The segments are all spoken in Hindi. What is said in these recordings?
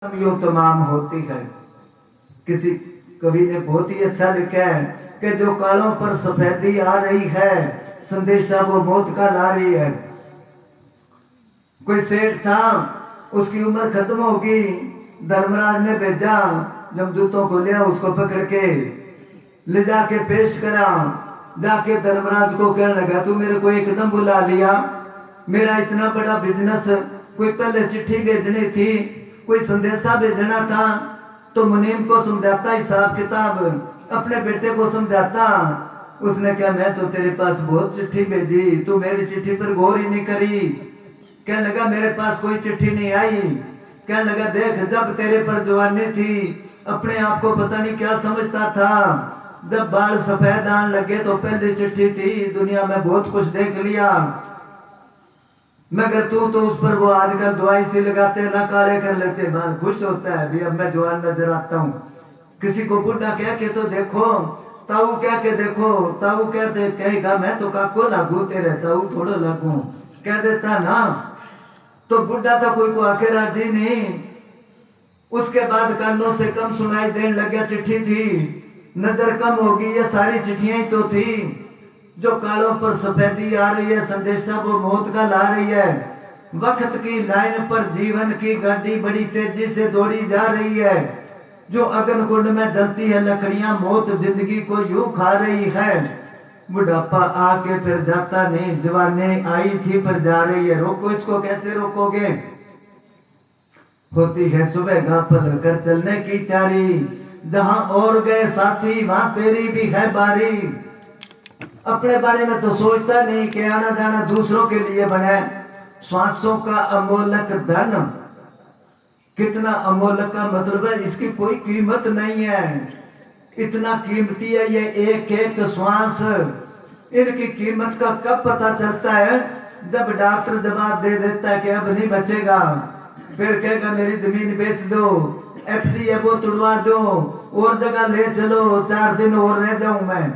यो तमाम होती है। किसी कवि ने बहुत ही अच्छा लिखा है कि जो कालों पर सफेदी आ रही है, संदेशा वो मौत का ला रही है। कोई सेठ था, उसकी उम्र खत्म होगी, धर्मराज ने भेजा, जमदूतों को लिया, उसको पकड़ के ले जाके पेश करा। जाके धर्मराज को कहने लगा, तू मेरे को एकदम बुला लिया, मेरा इतना बड़ा बिजनेस, कोई पहले चिट्ठी भेजनी थी, कोई संदेशा भेजना था, तो मुनीम को समझाता, हिसाब किताब अपने बेटे को समझाता। उसने कहा, मैं तो तेरे पास बहुत चिट्ठी भेजी, तू मेरी चिट्ठी पर गौर ही नहीं करी। कहने लगा, मेरे पास कोई चिट्ठी नहीं आई। कहने लगा, देख, जब तेरे पर जवानी थी, अपने आप को पता नहीं क्या समझता था, जब बाल सफेद आने लगे तो पहली चिट्ठी थी, दुनिया में बहुत कुछ देख लिया, मगर तू तो उस पर वो आजकल दवाई सी लगाते ना, काले कर लेते बाल, खुश होता है भी अब मैं जवान नजर आता हूँ। किसी को बुढ़ा कह के तो देखो, ताऊ कह के देखो, ताऊ कहते कहेगा मैं तो काको लागू तेरे, ताऊ थोड़ा लागू कह देता ना, तो बुढ़ा तो कोई को आके राजी नहीं। उसके बाद कानों से कम सुनाई देने लगा, चिट्ठी थी, नजर कम होगी, ये सारी चिट्ठियां ही तो थी। जो कालों पर सफेदी आ रही है, संदेशा वो मौत का ला रही है। वक्त की लाइन पर जीवन की गाड़ी बड़ी तेजी से दौड़ी जा रही है। जो अग्नि कुंड में जलती है लकड़ियां, मौत जिंदगी को यूं खा रही है। बुढ़ापा आके फिर जाता नहीं, जवानी आई थी फिर जा रही है, रोको इसको कैसे रोकोगे। होती है सुबह गाफल कर चलने की तैयारी, जहां और गए साथी वहां तेरी भी है बारी। अपने बारे में तो सोचता नहीं कि आना जाना दूसरों के लिए बने। श्वासों का अमोलक धन, कितना अमोलक का मतलब है, इसकी कोई कीमत नहीं है। इतना कीमती है ये एक एक श्वास। इनकी कीमत का कब पता चलता है, जब डॉक्टर जवाब दे देता है कि अब नहीं बचेगा, फिर कहेगा मेरी जमीन बेच दो, एफडी है वो तुड़वा दो, और जगह ले चलो, 4 दिन और रह जाऊं मैं।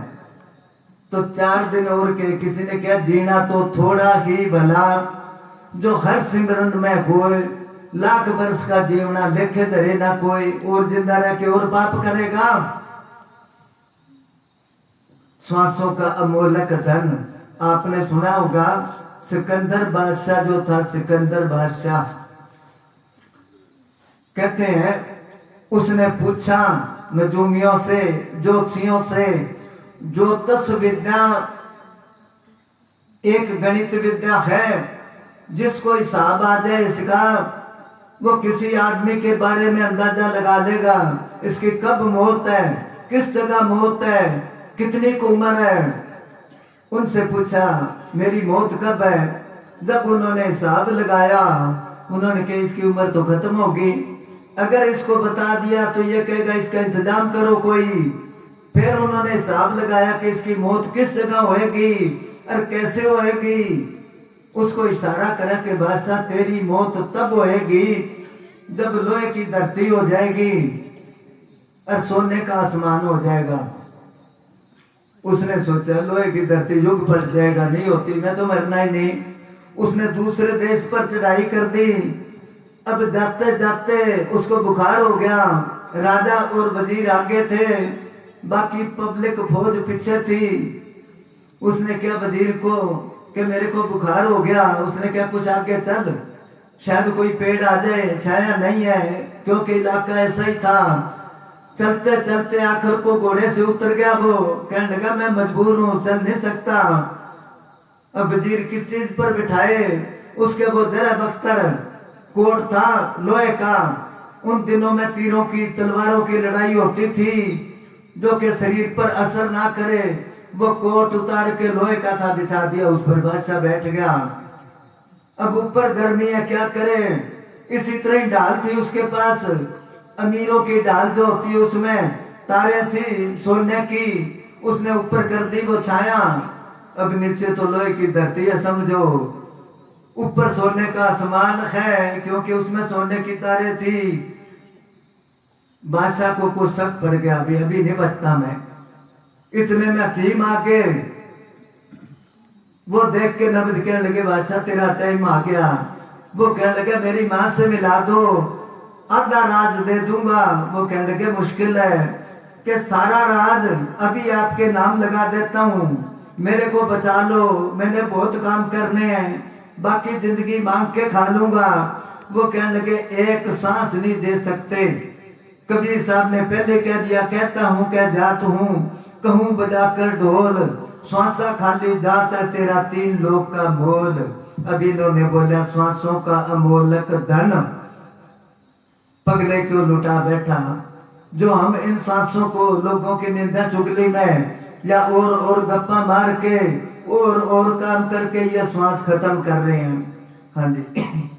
तो 4 दिन और के किसी ने क्या, जीना तो थोड़ा ही भला, जो हर सिमरन में होए, लाख वर्ष का जीवना लेखे धरे ना कोई, और जिंदा रह के और पाप करेगा। श्वासों का अमोलक धन। आपने सुना होगा, सिकंदर बादशाह जो था, सिकंदर बादशाह कहते हैं, उसने पूछा नजूमियों से, ज्योतिषियों से, ज्योतिष विद्या एक गणित विद्या है, जिसको हिसाब आ जाए इसका, वो किसी आदमी के बारे में अंदाजा लगा लेगा, इसकी कब मौत है, किस जगह मौत है, कितनी की उम्र है। उनसे पूछा मेरी मौत कब है। जब उन्होंने हिसाब लगाया, उन्होंने कहा इसकी उम्र तो खत्म होगी, अगर इसको बता दिया तो ये कहेगा इसका इंतजाम करो कोई। फिर उन्होंने हिसाब लगाया कि इसकी मौत किस जगह होएगी और कैसे होएगी। उसको इशारा करा कि बादशाह तेरी मौत तब होएगी जब लोहे की धरती हो जाएगी और सोने का आसमान हो जाएगा। उसने सोचा लोहे की धरती युग पलट जाएगा, नहीं होती, मैं तो मरना ही नहीं। उसने दूसरे देश पर चढ़ाई कर दी। अब जाते जाते उसको बुखार हो गया। राजा और वजीर आगे थे, बाकी पब्लिक फौज पीछे थी। उसने क्या वजीर को कि मेरे को बुखार हो गया। उसने क्या कुछ आगे चल, शायद कोई पेड़ आ जाए, छाया नहीं है, क्योंकि इलाका ऐसा ही था। चलते चलते आखिर को घोड़े से उतर गया। वो कहने लगा मैं मजबूर हूँ, चल नहीं सकता। अब वजीर किस चीज पर बिठाए, उसके वो जरा बख्तर कोट था लोहे का। उन दिनों में तीरों की, तलवारों की लड़ाई होती थी, जो कि शरीर पर असर ना करे। वो कोट उतार के लोहे का था, बिछा दिया, उस पर बादशाह बैठ गया। अब ऊपर गर्मी है, क्या करे। इसी तरह ढाल थी उसके पास, अमीरों की ढाल जो होती है उसमें तारे थी सोने की, उसने ऊपर कर दी वो छाया। अब नीचे तो लोहे की धरती है समझो, ऊपर सोने का आसमान है, क्योंकि उसमें सोने की तारे थी। बादशाह को कुछ शक पड़ गया, अभी अभी नहीं बचता मैं। इतने में हकीम आके वो देख के नब्ज कहने लगे, बादशाह तेरा टाइम आ गया। वो कहने लगे मेरी माँ से मिला दो, आधा राज दे दूंगा। वो कहने लगे मुश्किल है कि सारा राज अभी आपके नाम लगा देता हूँ, मेरे को बचा लो, मैंने बहुत काम करने हैं, बाकी जिंदगी मांग के खा लूंगा। वो कहने लगे एक सांस नहीं दे सकते। कबीर साहब ने पहले कह दिया, कहता हूँ कह जात हूँ, कहूँ बजाकर ढोल, श्वासा खाली जाता तेरा 3 लोक का मोल। अब इन्होंने बोला श्वासों का अमोलक धन पगले क्यों लुटा बैठा। जो हम इन सांसों को लोगों की निंदा चुगली में या और गप्पा मार के और काम करके ये श्वास खत्म कर रहे हैं। हाँ जी।